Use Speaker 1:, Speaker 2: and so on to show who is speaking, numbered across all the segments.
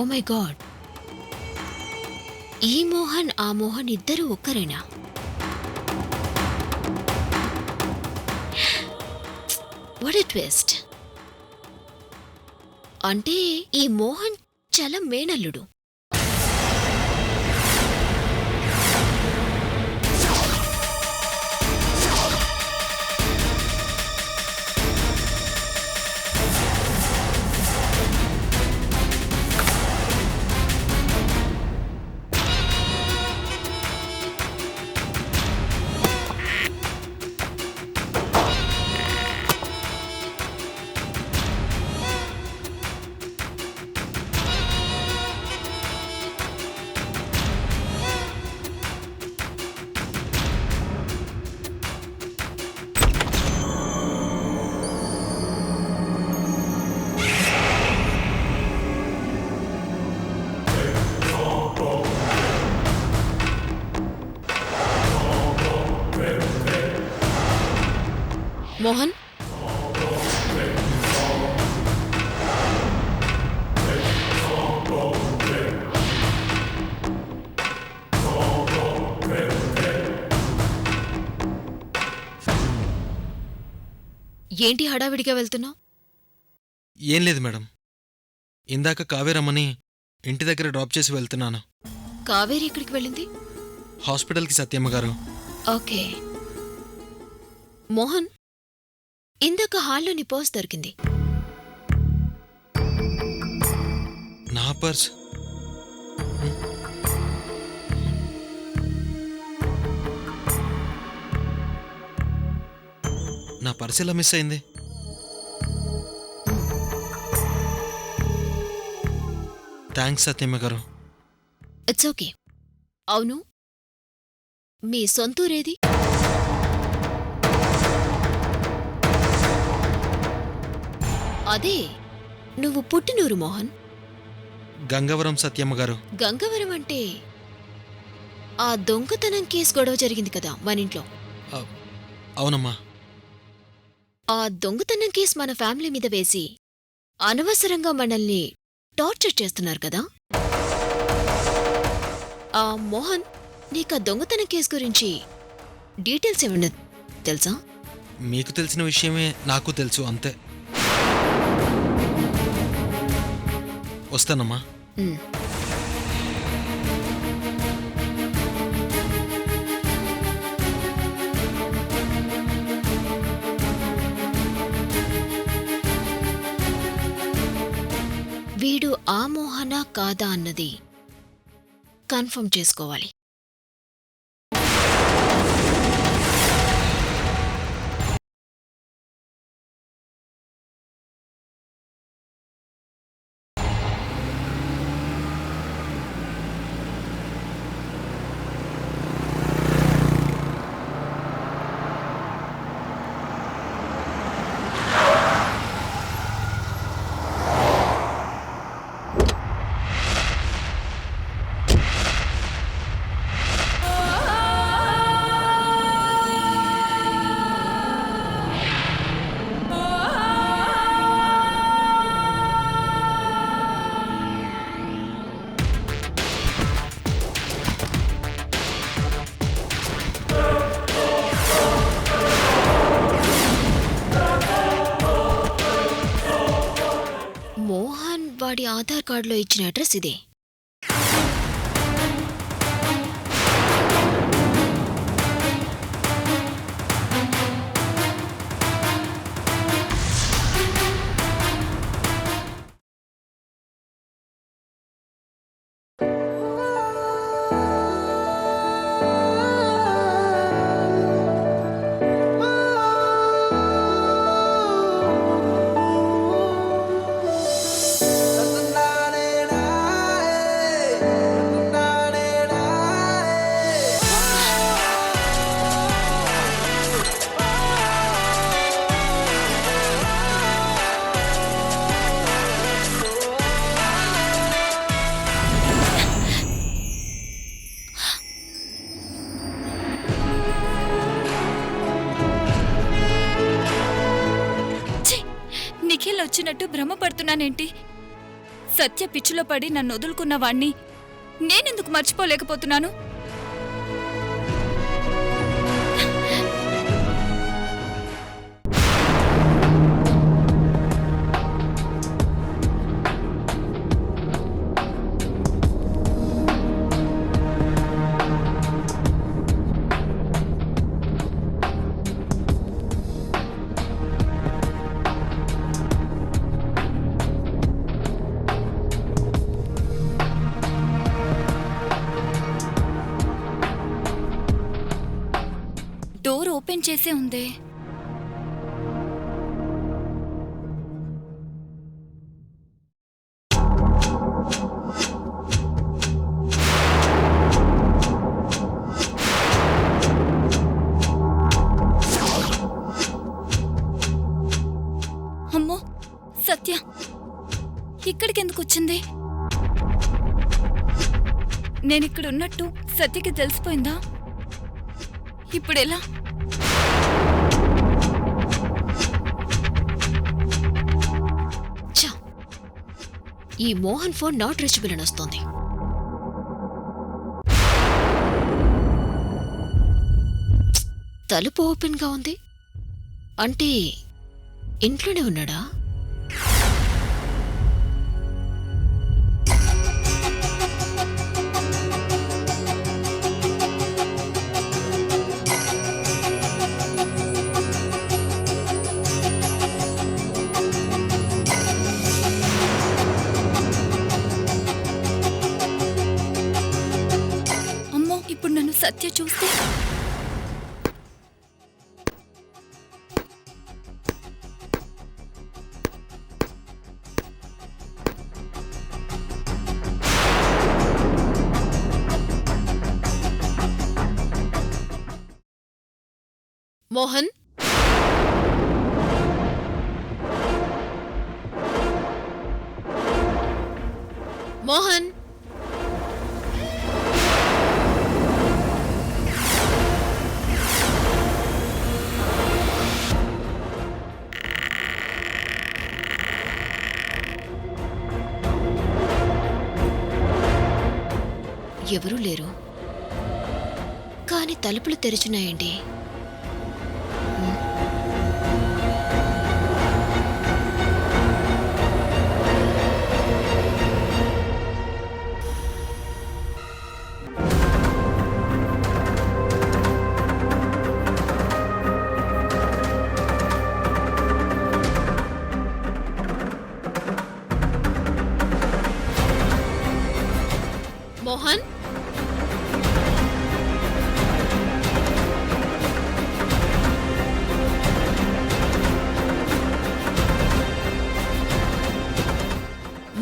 Speaker 1: Oh my God, ఈ మోహన్ ఆ మోహన్ ఇద్దరు ఒక్కరేనా? What a twist. అంటే ఈ మోహన్ చాలా మేనల్లుడు. మోహన్, ఏంటి హడావిడిగా వెళ్తున్నావు?
Speaker 2: ఏం లేదు మేడం, ఇందాక కావేరమ్మని ఇంటి దగ్గర డ్రాప్ చేసి వెళ్తున్నాను.
Speaker 1: కావేరి ఎక్కడికి వెళ్ళింది?
Speaker 2: హాస్పిటల్కి సత్యమ్మ గారు.
Speaker 1: ఓకే. మోహన్, ఇందాక హాల్లో నీ పర్స్ దొరికింది.
Speaker 2: నా పర్స్? నా పర్స్ ఎలా మిస్ అయింది? థ్యాంక్స్ సత్యమ్మ గారు.
Speaker 1: It's okay. అవును, మీ సొంతూరేది? అదే నువ్వు పుట్టినూరు మోహన్.
Speaker 2: గంగవరం సత్యమ్మ గారు.
Speaker 1: గంగవరం అంటే ఆ దొంగతనం కేసు గొడవ జరిగింది కదా మనింట్లో.
Speaker 2: అవునమ్మా.
Speaker 1: ఆ దొంగతనం కేసు మన ఫ్యామిలీ మీద వేసి అనవసరంగా మనల్ని టార్చర్ చేస్తున్నారు కదా. ఆ మోహన్, నీకా దొంగతనం కేసు గురించి డీటెయిల్స్ ఏమన్నా తెలుసా?
Speaker 2: మీకు తెలిసిన విషయమే నాకు తెలుసు, అంతే. వస్తానమ్మా.
Speaker 1: వీడు ఆ మోహనా కాదా అన్నది కన్ఫర్మ్ చేసుకోవాలి. వాడి ఆధార్ కార్డులో ఇచ్చిన అడ్రస్ ఇదే.
Speaker 3: వచ్చినట్టు భ్రమపడుతున్నానేంటి? సత్య పిచ్చిలో పడి నన్ను వదులుకున్న వాణ్ణి నేనెందుకు మర్చిపోలేకపోతున్నాను? డోర్ ఓపెన్ చేసే ఉందే. అమ్మో, సత్య ఇక్కడికెందుకు వచ్చింది? నేనిక్కడున్నట్టు సత్యకి తెలిసిపోయిందా? ఇప్పుడెలా?
Speaker 1: ఛ! ఈ మోహన్ ఫోన్ నాట్ రీచబుల్ అని వస్తోంది. తలుపు ఓపెన్గా ఉంది అంటే ఇంట్లోనే ఉన్నాడా?
Speaker 3: అమ్మో, ఇప్పుడు నన్ను సత్య చూస్తే
Speaker 1: మోహన్, మోహన్, ఎవరూ లేరు, కానీ తలుపులు తెరిచున్నాయండి. మోహన్,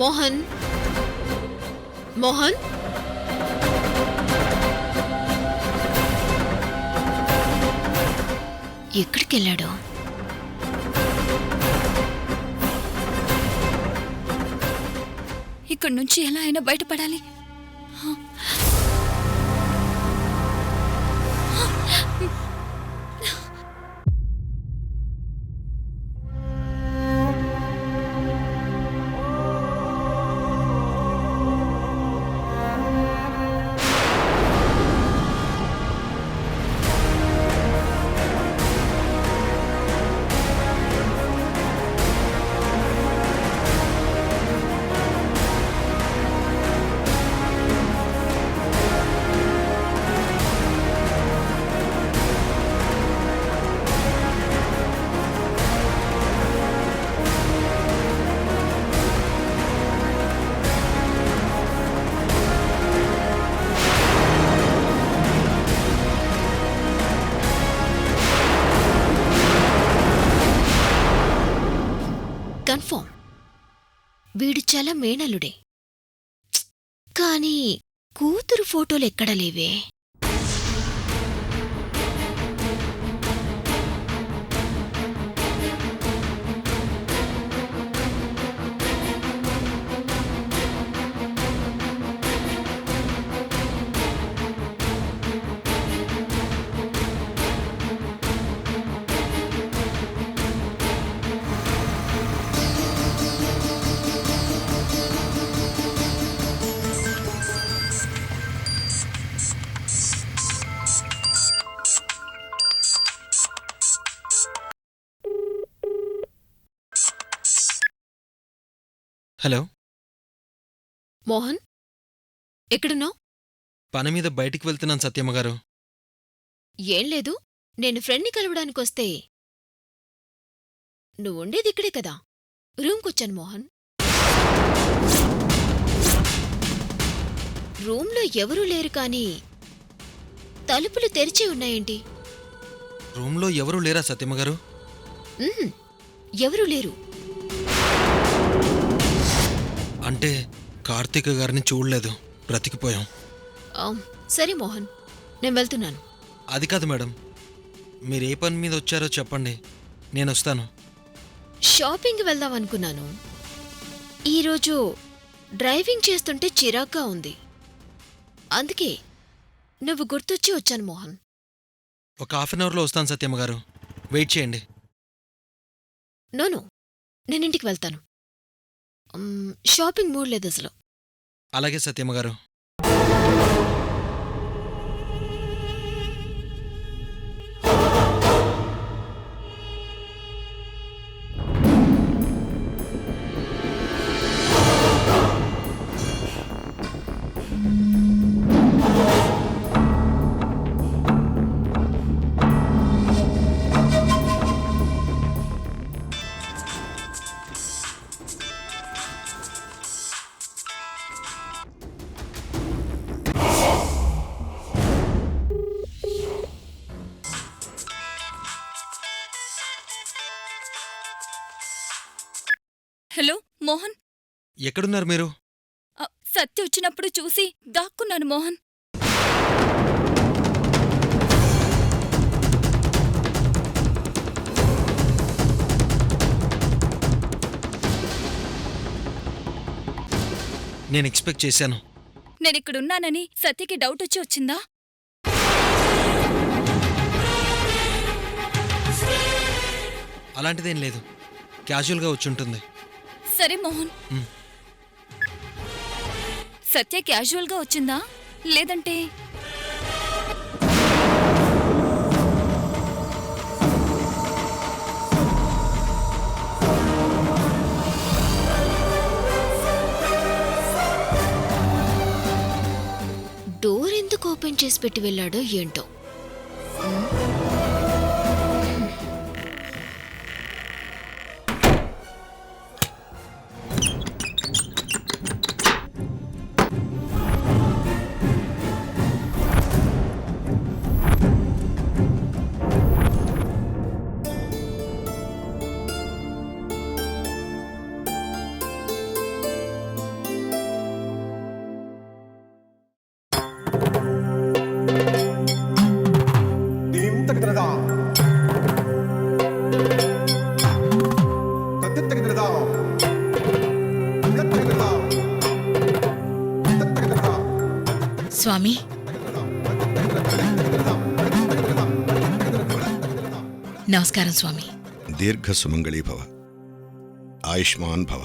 Speaker 1: మోహన్, మోహన్, ఎక్కడికెళ్ళాడు?
Speaker 3: ఇక్కడి నుంచి ఎలా అయినా బయటపడాలి.
Speaker 1: కన్ఫర్మ్ వీడు చాలా మేనలుడే, కానీ కూతురు ఫోటోలు ఎక్కడా లేవే.
Speaker 2: హలో.
Speaker 1: మోహన్ ఎక్కడున్నావు?
Speaker 2: పని మీద బయటికి వెళ్తున్నాను సత్యమ్మగారు.
Speaker 1: ఏం లేదు, నేను ఫ్రెండ్ని కలవడానికొస్తే నువ్వుండేది ఇక్కడే కదా, రూమ్కొచ్చాను మోహన్. రూంలో ఎవరూ లేరు కానీ తలుపులు తెరిచే ఉన్నాయేంటి?
Speaker 2: రూమ్లో ఎవరూ లేరా సత్యమ్మగారు?
Speaker 1: ఉహుం, ఎవరూ లేరు.
Speaker 2: అంటే కార్తీక గారిని చూడలేదు, బ్రతికిపోయాం.
Speaker 1: సరే మోహన్, నేను వెళ్తున్నాను.
Speaker 2: అది కాదు మేడం, మీరే పని మీద వచ్చారో చెప్పండి, నేనొస్తాను.
Speaker 1: షాపింగ్కి వెళ్దామనుకున్నాను. ఈరోజు డ్రైవింగ్ చేస్తుంటే చిరాగ్గా ఉంది. అందుకే నువ్వు గుర్తొచ్చి వచ్చాను మోహన్.
Speaker 2: ఒక హాఫ్ అన్ అవర్లో వస్తాను సత్యమ్మగారు, వెయిట్ చేయండి.
Speaker 1: నోను, నేనింటికి వెళ్తాను. షాపింగ్ మూడ్ లేదు అసలు.
Speaker 2: అలాగే సత్యమ్మగారు.
Speaker 3: హలో మోహన్.
Speaker 2: ఎక్కడున్నారు మీరు?
Speaker 3: సత్య వచ్చినప్పుడు చూసి దాక్కున్నాను మోహన్.
Speaker 2: నేను ఎక్స్పెక్ట్ చేశాను.
Speaker 3: నేనిక్కడున్నానని సత్యకి డౌట్ వచ్చి వచ్చిందా?
Speaker 2: అలాంటిదేం లేదు, క్యాజువల్గా వచ్చుంటుంది.
Speaker 3: సరే మోహన్. సత్య క్యాజువల్గా వచ్చిందా లేదంటే?
Speaker 1: డోర్ ఎందుకు ఓపెన్ చేసి పెట్టి వెళ్ళాడో ఏంటో.
Speaker 4: స్వామి, నమస్కారం స్వామి.
Speaker 5: దీర్ఘ సుమంగళీ భవ, ఆయుష్మాన్ భవ.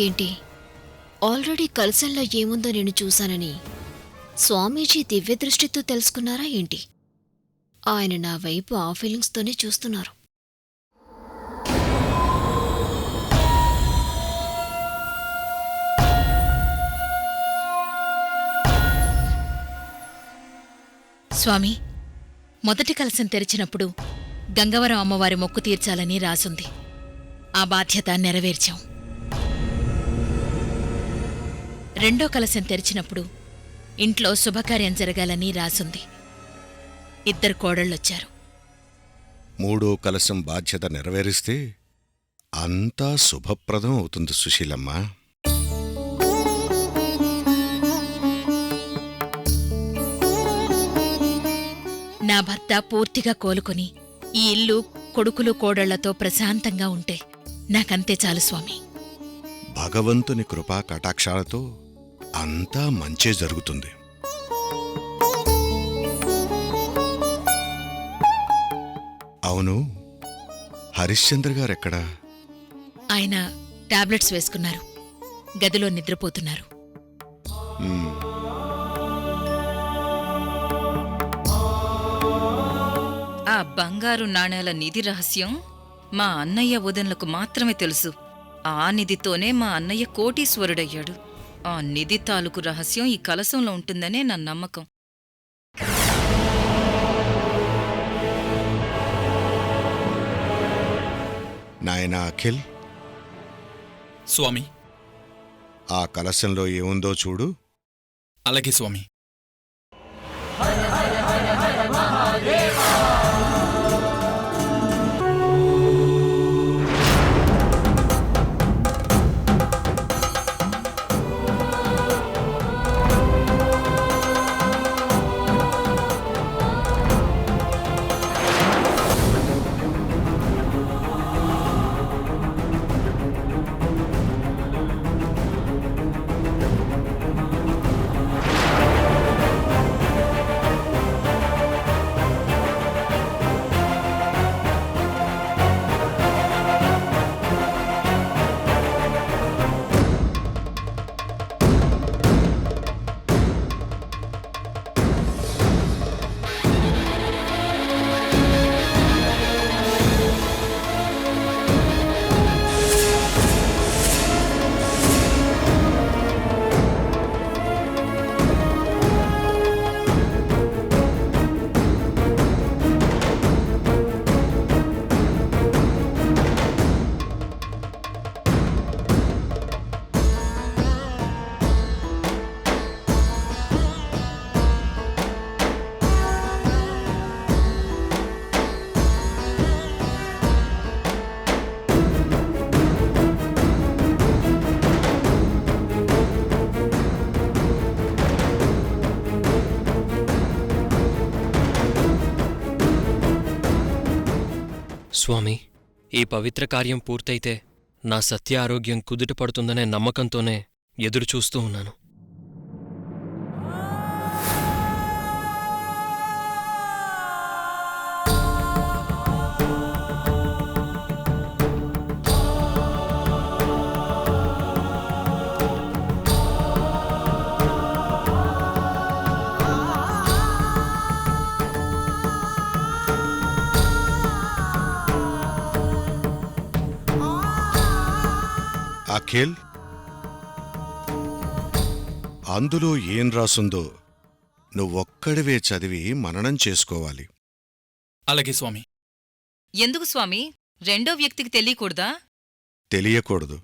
Speaker 1: ఏంటి, ఆల్రెడీ కలశంలో ఏముందో నేను చూశానని స్వామీజీ దివ్యదృష్టితో తెలుసుకున్నారా ఏంటి? ఆయన నా వైపు ఆ ఫీలింగ్స్తోనే చూస్తున్నారు.
Speaker 4: స్వామి, మొదటి కలశం తెరిచినప్పుడు గంగవరం అమ్మవారి మొక్కు తీర్చాలని రాసుంది. ఆ బాధ్యత నెరవేర్చాం. రెండో కలశం తెరిచినప్పుడు ఇంట్లో శుభకార్యం జరగాలని రాసుంది. 2 కోడళ్ళొచ్చారు.
Speaker 5: మూడో కలశం బాధ్యత నెరవేరిస్తే అంతా శుభప్రదం అవుతుంది సుశీలమ్మ.
Speaker 4: నా భర్త పూర్తిగా కోలుకొని ఈ ఇల్లు కొడుకులు కోడళ్లతో ప్రశాంతంగా ఉంటే నాకంతే చాలు స్వామి.
Speaker 5: భగవంతుని కృపా కటాక్షాలతో అంతా మంచే జరుగుతుంది. అవును, హరిశ్చంద్ర గారెక్కడా?
Speaker 4: ఆయన టాబ్లెట్స్ వేసుకున్నారు. గదిలో నిద్రపోతున్నారు.
Speaker 5: మ్మ్.
Speaker 6: ఆ బంగారు నాణేల నిధి రహస్యం మా అన్నయ్య వదనలకు మాత్రమే తెలుసు. ఆ నిధితోనే మా అన్నయ్య కోటీశ్వరుడయ్యాడు. ఆ నిధి తాలూకు రహస్యం ఈ కలశంలో ఉంటుందనే నా నమ్మకం.
Speaker 5: నాయనా అఖిల్,
Speaker 7: స్వామి.
Speaker 5: ఆ కలశంలో ఏముందో చూడు.
Speaker 7: అలాగే స్వామి.
Speaker 8: స్వామి, ఈ పవిత్ర కార్యం పూర్తయితే నా సత్య ఆరోగ్యం కుదుట పడుతుందనే నమ్మకంతోనే ఎదురుచూస్తూ ఉన్నాను.
Speaker 5: అఖిల్, అందులో ఏం రాసుందో నువ్వొక్కడివే చదివి మననం చేసుకోవాలి.
Speaker 7: అలాగే స్వామి.
Speaker 6: ఎందుకు స్వామి? రెండో వ్యక్తికి తెలియకూడదా?
Speaker 5: తెలియకూడదు.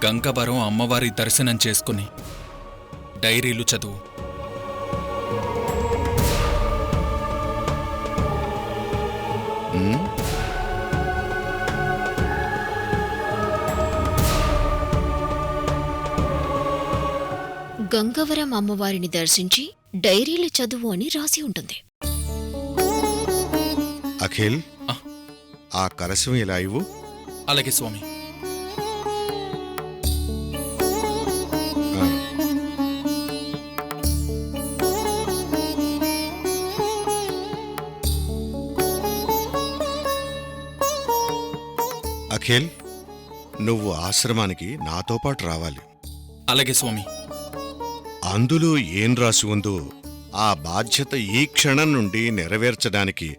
Speaker 7: గంగవరం అమ్మవారి దర్శనం చేసుకుని డైరీలు చదువు.
Speaker 5: ఉమ్?
Speaker 1: గంగవరం అమ్మవారిని దర్శించి డైరీలు చదువు అని రాసి ఉంటుంది.
Speaker 5: అఖిల్,
Speaker 7: ఆ.
Speaker 5: ఆ కలశం ఇలా ఇవ్వు.
Speaker 7: అలాగే స్వామి.
Speaker 5: ఆ. అఖిల్, నువ్వు ఆశ్రమానికి నాతో పాటు రావాలి.
Speaker 7: అలాగే స్వామి.
Speaker 5: అందులో ఏం రాసి ఉందో ఆ బాధ్యత ఈ క్షణం నుండి నెరవేర్చడానికి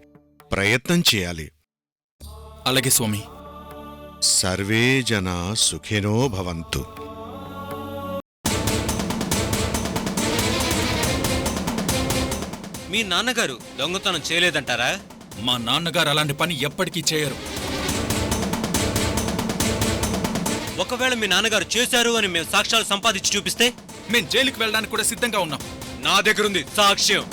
Speaker 5: ప్రయత్నం చేయాలి.
Speaker 7: అలాగే స్వామి.
Speaker 5: సర్వే జనా సుఖినో భవంతు.
Speaker 9: మీ నాన్నగారు దొంగతనం చేయలేదంటారా?
Speaker 7: మా నాన్నగారు అలాంటి పని ఎప్పటికీ చేయరు.
Speaker 9: ఒకవేళ మీ నాన్నగారు చేశారు అని మేము సాక్ష్యాలు సంపాదించి చూపిస్తే
Speaker 7: మేం జైలుకి వెళ్ళడానికి కూడా సిద్ధంగా ఉన్నాం.
Speaker 9: నా దగ్గరుంది సాక్ష్యం.